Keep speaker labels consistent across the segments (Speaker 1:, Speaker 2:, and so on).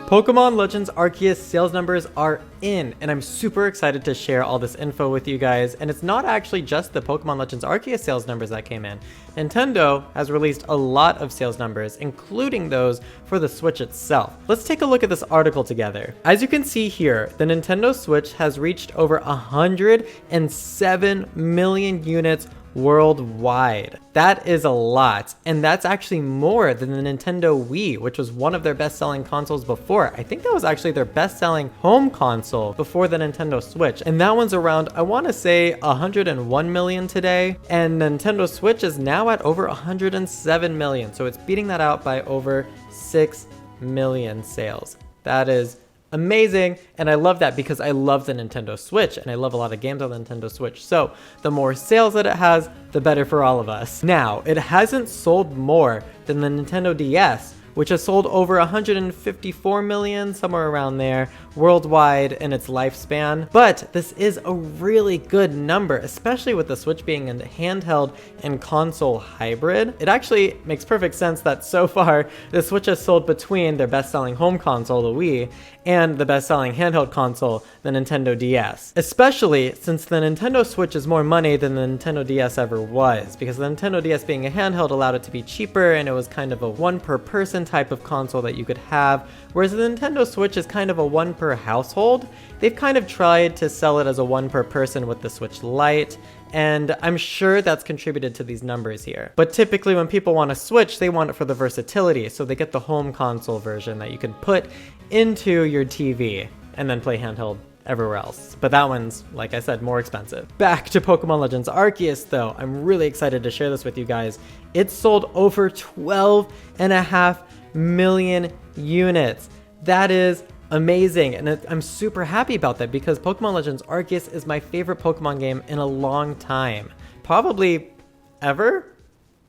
Speaker 1: Pokemon Legends Arceus sales numbers are in, and I'm super excited to share all this info with you guys. And it's not actually just the Pokemon Legends Arceus sales numbers that came in. Nintendo has released a lot of sales numbers, including those for the Switch itself. Let's take a look at this article together. As you can see here, the Nintendo Switch has reached over 107 million units worldwide. That is a lot, and that's actually more than the Nintendo Wii, which was one of their best-selling consoles before. I think that was actually their best-selling home console before the Nintendo Switch, and that one's around, I want to say, 101 million today, and Nintendo Switch is now at over 107 million, so it's beating that out by over 6 million sales. That is amazing, and I love that because I love the Nintendo Switch and I love a lot of games on the Nintendo Switch. So the more sales that it has, the better for all of us. Now, it hasn't sold more than the Nintendo DS, which has sold over 154 million, somewhere around there, worldwide in its lifespan. But this is a really good number, especially with the Switch being a handheld and console hybrid. It actually makes perfect sense that so far, the Switch has sold between their best-selling home console, the Wii, and the best-selling handheld console, the Nintendo DS. Especially since the Nintendo Switch is more money than the Nintendo DS ever was, because the Nintendo DS being a handheld allowed it to be cheaper, and it was kind of a one per person type of console that you could have, whereas the Nintendo Switch is kind of a one per household. They've kind of tried to sell it as a one per person with the Switch Lite, and I'm sure that's contributed to these numbers here. But typically when people want a Switch, they want it for the versatility, so they get the home console version that you can put into your TV and then play handheld everywhere else. But that one's, like I said, more expensive. Back to Pokemon Legends Arceus though, I'm really excited to share this with you guys. It sold over 12.5 million units. That is amazing, and I'm super happy about that because Pokemon Legends Arceus is my favorite Pokemon game in a long time. Probably ever?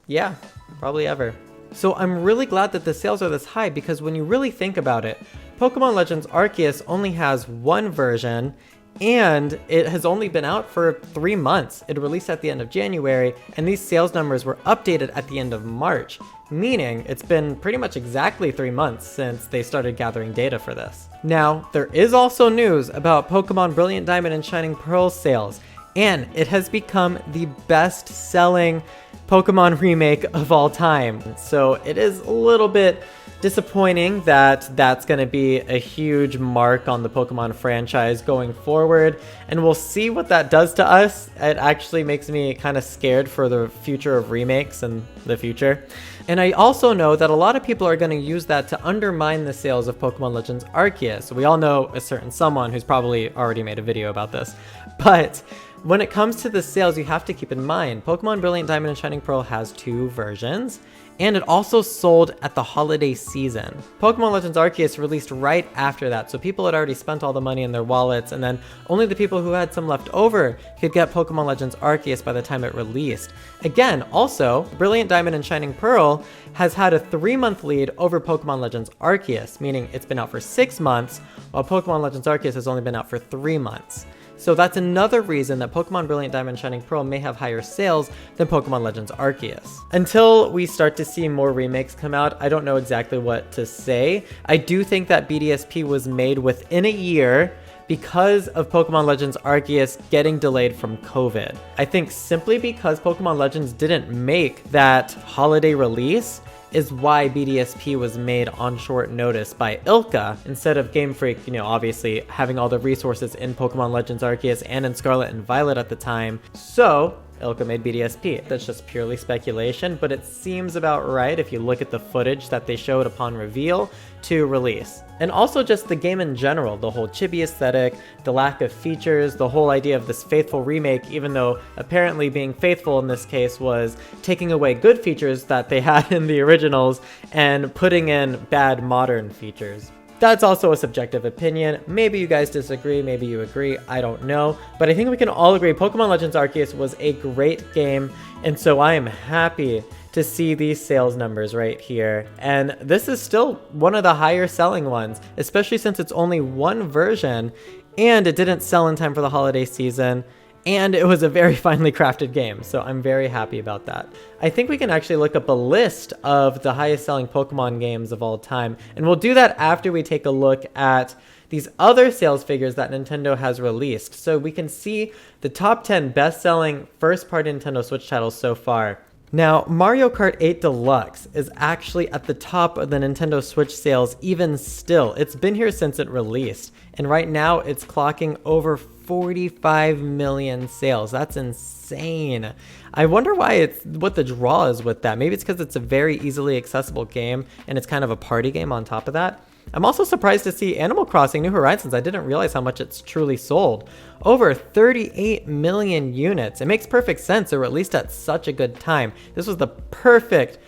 Speaker 1: Yeah, probably ever. So I'm really glad that the sales are this high because when you really think about it, Pokemon Legends Arceus only has one version and it has only been out for 3 months. It released at the end of January and these sales numbers were updated at the end of March, meaning it's been pretty much exactly 3 months since they started gathering data for this. Now, there is also news about Pokemon Brilliant Diamond and Shining Pearl sales, and it has become the best-selling Pokemon remake of all time. So it is a little bit disappointing that that's going to be a huge mark on the Pokemon franchise going forward, and we'll see what that does to us. It actually makes me kind of scared for the future of remakes in the future. And I also know that a lot of people are going to use that to undermine the sales of Pokemon Legends Arceus. We all know a certain someone who's probably already made a video about this, but when it comes to the sales, you have to keep in mind, Pokemon Brilliant Diamond and Shining Pearl has 2 versions, and it also sold at the holiday season. Pokemon Legends Arceus released right after that, so people had already spent all the money in their wallets, and then only the people who had some left over could get Pokemon Legends Arceus by the time it released. Again, also, Brilliant Diamond and Shining Pearl has had a 3-month lead over Pokemon Legends Arceus, meaning it's been out for 6 months, while Pokemon Legends Arceus has only been out for 3 months. So that's another reason that Pokemon Brilliant Diamond and Shining Pearl may have higher sales than Pokemon Legends Arceus. Until we start to see more remakes come out, I don't know exactly what to say. I do think that BDSP was made within a year because of Pokemon Legends Arceus getting delayed from COVID. I think simply because Pokemon Legends didn't make that holiday release is why BDSP was made on short notice by ILCA instead of GameFreak, obviously having all the resources in Pokemon Legends Arceus and in Scarlet and Violet at the time. So ILCA made BDSP. That's just purely speculation, but it seems about right if you look at the footage that they showed upon reveal to release. And also just the game in general, the whole chibi aesthetic, the lack of features, the whole idea of this faithful remake, even though apparently being faithful in this case was taking away good features that they had in the originals and putting in bad modern features. That's also a subjective opinion. Maybe you guys disagree, maybe you agree, I don't know. But I think we can all agree Pokemon Legends Arceus was a great game, and so I am happy to see these sales numbers right here. And this is still one of the higher selling ones, especially since it's only one version and it didn't sell in time for the holiday season. And it was a very finely crafted game, so I'm very happy about that. I think we can actually look up a list of the highest selling Pokemon games of all time, and we'll do that after we take a look at these other sales figures that Nintendo has released. So we can see the top 10 best-selling first-party Nintendo Switch titles so far. Now, Mario Kart 8 Deluxe is actually at the top of the Nintendo Switch sales even still. It's been here since it released, and right now it's clocking over 45 million sales. That's insane. I wonder what the draw is with that. Maybe it's because it's a very easily accessible game and it's kind of a party game on top of that. I'm also surprised to see Animal Crossing New Horizons. I didn't realize how much it's truly sold. Over 38 million units. It makes perfect sense. They were released at such a good time. This was the perfect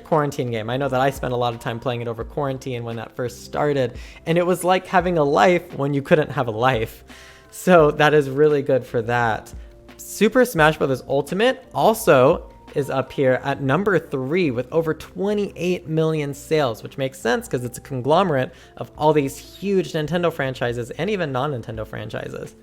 Speaker 1: quarantine game. I know that I spent a lot of time playing it over quarantine when that first started, and it was like having a life when you couldn't have a life. So that is really good for that. Super Smash Bros. Ultimate also is up here at number 3 with over 28 million sales, which makes sense because it's a conglomerate of all these huge Nintendo franchises and even non-Nintendo franchises.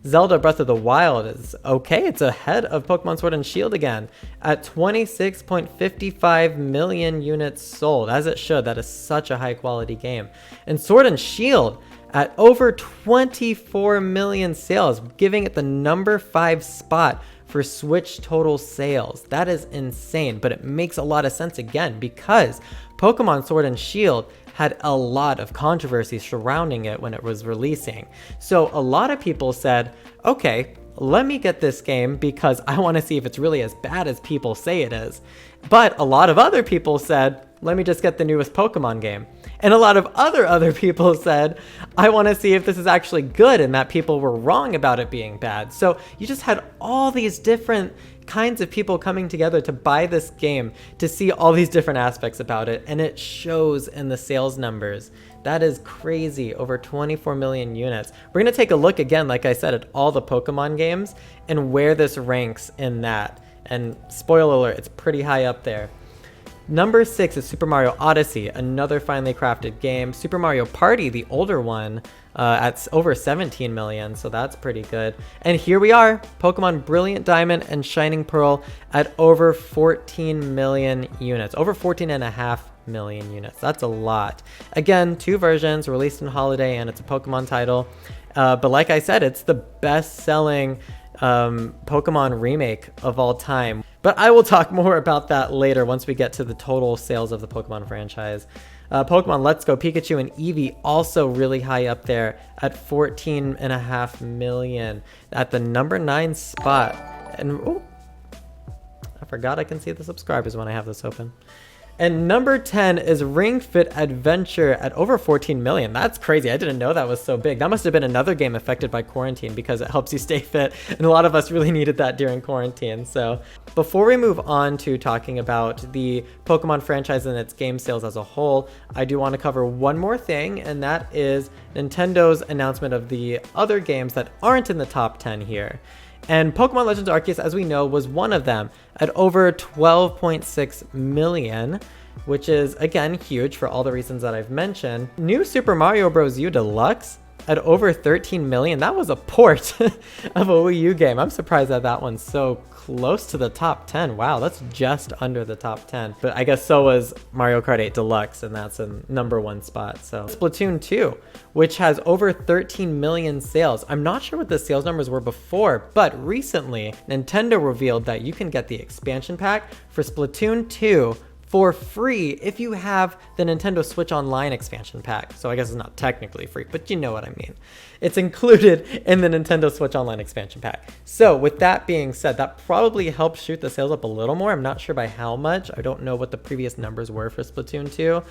Speaker 1: Zelda Breath of the Wild is okay. It's ahead of Pokemon Sword and Shield again at 26.55 million units sold, as it should. That is such a high quality game. And Sword and Shield at over 24 million sales, giving it the number 5 spot for Switch total sales. That is insane, but it makes a lot of sense again because Pokemon Sword and Shield had a lot of controversy surrounding it when it was releasing. So a lot of people said, okay, let me get this game because I want to see if it's really as bad as people say it is. But a lot of other people said, let me just get the newest Pokemon game. And a lot of other people said, I want to see if this is actually good and that people were wrong about it being bad. So you just had all these different kinds of people coming together to buy this game to see all these different aspects about it, and it shows in the sales numbers. That is crazy, over 24 million units. We're going to take a look again, like I said, at all the Pokemon games and where this ranks in that. And spoiler alert, it's pretty high up there. Number 6 is Super Mario Odyssey, another finely crafted game. Super Mario Party, the older one, at over 17 million, so that's pretty good. And here we are, Pokemon Brilliant Diamond and Shining Pearl at over 14 million units, over 14.5 million units. That's a lot. Again, 2 versions released in holiday, and it's a Pokemon title. But like I said, it's the best-selling Pokemon remake of all time. But I will talk more about that later once we get to the total sales of the Pokemon franchise. Pokemon Let's Go Pikachu and Eevee also really high up there at 14.5 million at the number 9 spot. And oh, I forgot I can see the subscribers when I have this open. And number 10 is Ring Fit Adventure at over 14 million. That's crazy. I didn't know that was so big. That must have been another game affected by quarantine because it helps you stay fit. And a lot of us really needed that during quarantine. So before we move on to talking about the Pokemon franchise and its game sales as a whole, I do want to cover one more thing, and that is Nintendo's announcement of the other games that aren't in the top 10 here. And Pokemon Legends Arceus, as we know, was one of them at over 12.6 million, which is, again, huge for all the reasons that I've mentioned. New Super Mario Bros. U Deluxe at over 13 million. That was a port of a Wii U game. I'm surprised that that one's so close to the top 10. Wow, that's just under the top 10. But I guess so was Mario Kart 8 Deluxe, and that's a number 1 spot. So Splatoon 2, which has over 13 million sales. I'm not sure what the sales numbers were before, but recently Nintendo revealed that you can get the expansion pack for Splatoon 2 for free if you have the Nintendo Switch Online expansion pack. So I guess it's not technically free, but you know what I mean. It's included in the Nintendo Switch Online expansion pack. So with that being said, that probably helps shoot the sales up a little more. I'm not sure by how much. I don't know what the previous numbers were for Splatoon 2,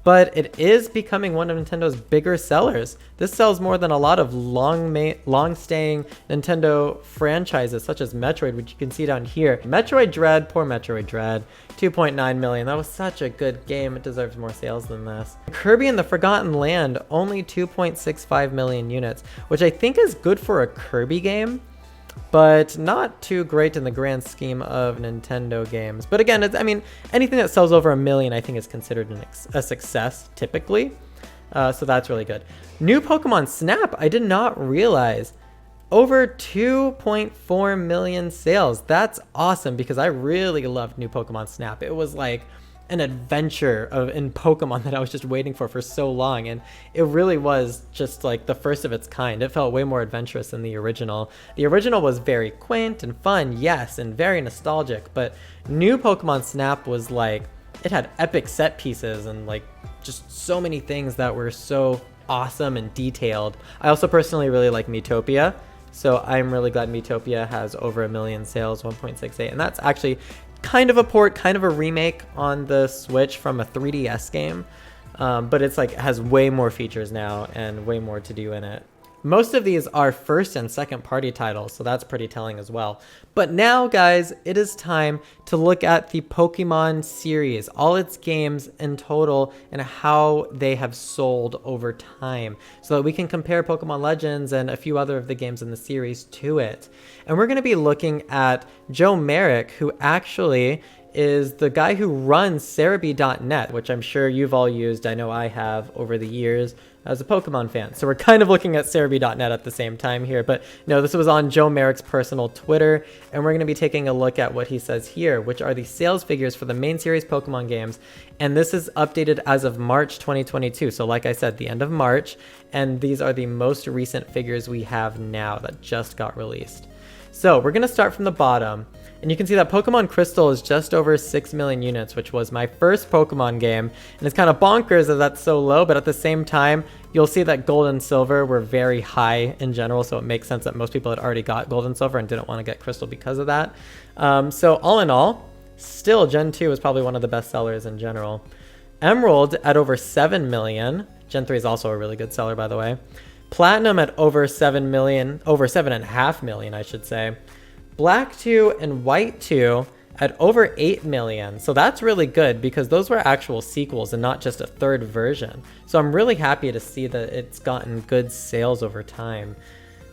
Speaker 1: but it is becoming one of Nintendo's bigger sellers. This sells more than a lot of long-staying Nintendo franchises, such as Metroid, which you can see down here. Metroid Dread, poor Metroid Dread, 2.9 million. That was such a good game. It deserves more sales than this. Kirby and the Forgotten Land, only 2.65 million units, which I think is good for a Kirby game, but not too great in the grand scheme of Nintendo games. But again, I mean, anything that sells over 1 million, I think is considered a success typically. So that's really good. New Pokemon Snap, I did not realize over 2.4 million sales. That's awesome because I really loved New Pokemon Snap. It was like an adventure in Pokemon that I was just waiting for so long, and it really was just like the first of its kind. It felt way more adventurous than the original. The original was very quaint and fun, yes, and very nostalgic, but New Pokemon Snap was like, it had epic set pieces and like just so many things that were so awesome and detailed. I also personally really like Miitopia, so I'm really glad Miitopia has over 1 million sales, 1.68, and that's actually kind of a port, kind of a remake on the Switch from a 3DS game, but it's like has way more features now and way more to do in it. Most of these are first and second party titles, so that's pretty telling as well. But now, guys, it is time to look at the Pokemon series, all its games in total, and how they have sold over time, so that we can compare Pokemon Legends and a few other of the games in the series to it. And we're going to be looking at Joe Merrick, who actually is the guy who runs Cerebi.net, which I'm sure you've all used. I know I have over the years as a Pokemon fan. So we're kind of looking at Cerebi.net at the same time here. But no, this was on Joe Merrick's personal Twitter, and we're going to be taking a look at what he says here, which are the sales figures for the main series Pokemon games. And this is updated as of March 2022. So like I said, the end of March. And these are the most recent figures we have now that just got released. So we're going to start from the bottom. And you can see that Pokemon Crystal is just over 6 million units, which was my first Pokemon game. And it's kind of bonkers that that's so low, but at the same time, you'll see that Gold and Silver were very high in general, so it makes sense that most people had already got Gold and Silver and didn't want to get Crystal because of that. So all in all, still Gen 2 is probably one of the best sellers in general. Emerald at over 7 million. Gen 3 is also a really good seller, by the way. Platinum at over 7 million, over 7.5 million, I should say. Black 2 and White 2 at over 8 million. So that's really good because those were actual sequels and not just a third version. So I'm really happy to see that it's gotten good sales over time.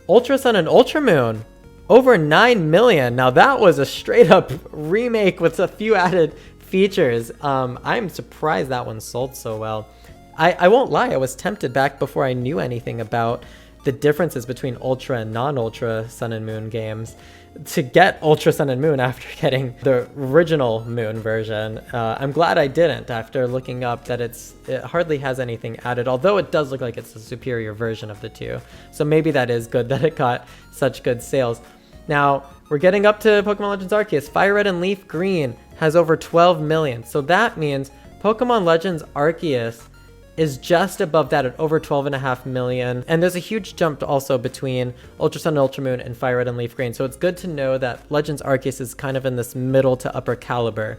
Speaker 1: Ultra Sun and Ultra Moon, over 9 million. Now that was a straight up remake with a few added features. I'm surprised that one sold so well. I won't lie, I was tempted back before I knew anything about the differences between Ultra and non-Ultra Sun and Moon games to get Ultra Sun and Moon after getting the original Moon version. I'm glad I didn't after looking up that it hardly has anything added, although it does look like it's a superior version of the two. So maybe that is good that it got such good sales. Now, we're getting up to Pokemon Legends Arceus. Fire Red and Leaf Green has over 12 million. So that means Pokemon Legends Arceus is just above that at over 12.5 million. And there's a huge jump also between Ultra Sun and Ultra Moon and Fire Red and Leaf Green. So it's good to know that Legends Arceus is kind of in this middle to upper caliber.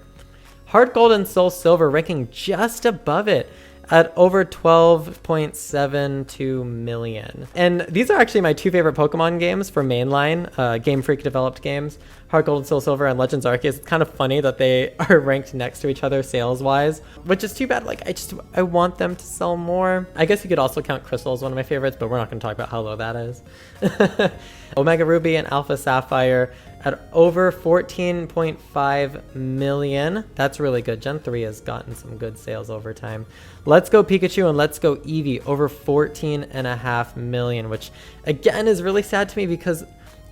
Speaker 1: Heart Gold and Soul Silver ranking just above it at over 12.72 million. And these are actually my two favorite Pokemon games for mainline, GameFreak developed games, Heart Gold and Soul Silver and Legends Arceus. It's kind of funny that they are ranked next to each other sales-wise, which is too bad. Like, I want them to sell more. I guess you could also count Crystal as one of my favorites, but we're not going to talk about how low that is. Omega Ruby and Alpha Sapphire at over 14.5 million. That's really good. Gen 3 has gotten some good sales over time. Let's Go Pikachu and Let's Go Eevee over 14.5 million, which again is really sad to me because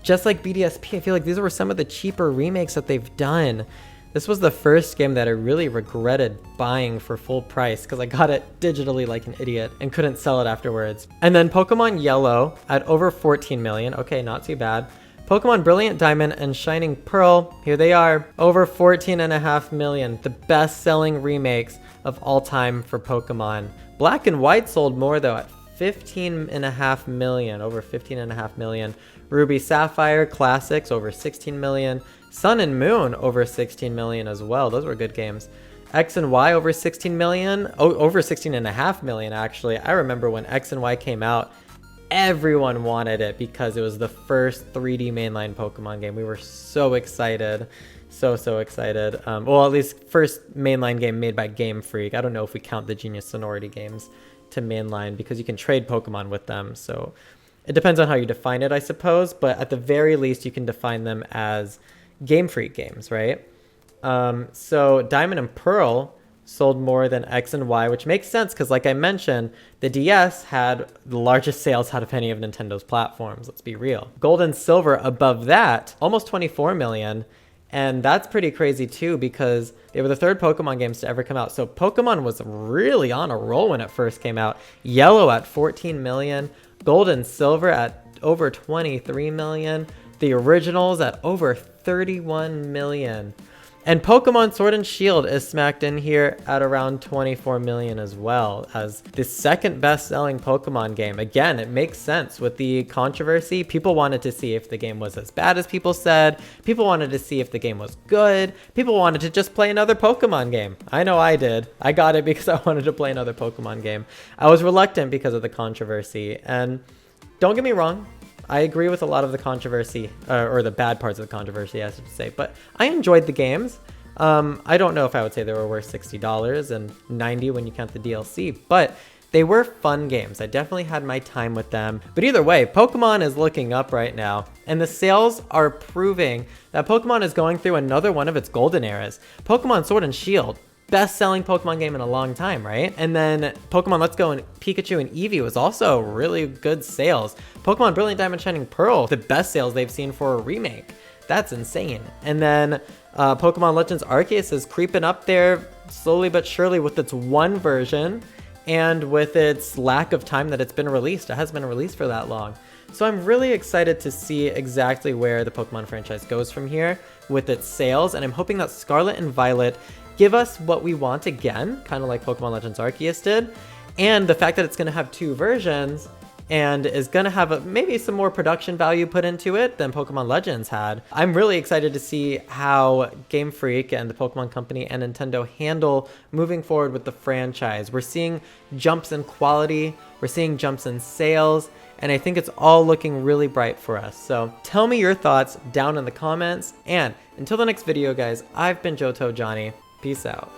Speaker 1: just like BDSP, I feel like these were some of the cheaper remakes that they've done. This was the first game that I really regretted buying for full price because I got it digitally like an idiot and couldn't sell it afterwards. And then Pokemon Yellow at over 14 million. Okay, not too bad. Pokemon Brilliant Diamond and Shining Pearl, here they are, over 14.5 million, the best-selling remakes of all time for Pokemon. Black and White sold more though at 15.5 million, over 15.5 million. Ruby Sapphire Classics over 16 million. Sun and Moon over 16 million as well. Those were good games. X and Y over 16 million, over 16.5 million actually. I remember when X and Y came out, everyone wanted it because it was the first 3D mainline Pokemon game. We were so excited. So excited. Well, at least first mainline game made by Game Freak. I don't know if we count the Genius Sonority games to mainline because you can trade Pokemon with them. So it depends on how you define it, I suppose. But at the very least, you can define them as Game Freak games, right? So Diamond and Pearl sold more than X and Y, which makes sense because, like I mentioned, the DS had the largest sales out of any of Nintendo's platforms. Let's be real. Gold and Silver above that, almost 24 million. And that's pretty crazy too, because they were the third Pokemon games to ever come out. So Pokemon was really on a roll when it first came out. Yellow at 14 million, Gold and Silver at over 23 million, the originals at over 31 million. And Pokemon Sword and Shield is smacked in here at around 24 million as well, as the second best selling Pokemon game. Again, it makes sense with the controversy. People wanted to see if the game was as bad as people said. People wanted to see if the game was good. People wanted to just play another Pokemon game. I know I did. I got it because I wanted to play another Pokemon game. I was reluctant because of the controversy. And don't get me wrong, I agree with a lot of the controversy, or the bad parts of the controversy, I should say, but I enjoyed the games. I don't know if I would say they were worth $60 and $90 when you count the DLC, but they were fun games. I definitely had my time with them. But either way, Pokemon is looking up right now, and the sales are proving that Pokemon is going through another one of its golden eras. Pokemon Sword and Shield, best-selling Pokemon game in a long time, right? And then Pokemon Let's Go and Pikachu and Eevee was also really good sales. Pokemon Brilliant Diamond Shining Pearl, the best sales they've seen for a remake. That's insane. And then Pokemon Legends Arceus is creeping up there slowly but surely with its one version and with its lack of time that it's been released. It hasn't been released for that long. So I'm really excited to see exactly where the Pokemon franchise goes from here with its sales, and I'm hoping that Scarlet and Violet give us what we want again, kind of like Pokemon Legends Arceus did. And the fact that it's going to have two versions and is going to have maybe some more production value put into it than Pokemon Legends had. I'm really excited to see how Game Freak and the Pokemon Company and Nintendo handle moving forward with the franchise. We're seeing jumps in quality, we're seeing jumps in sales, and I think it's all looking really bright for us. So tell me your thoughts down in the comments. And until the next video, guys, I've been JotoJohnny. Peace out.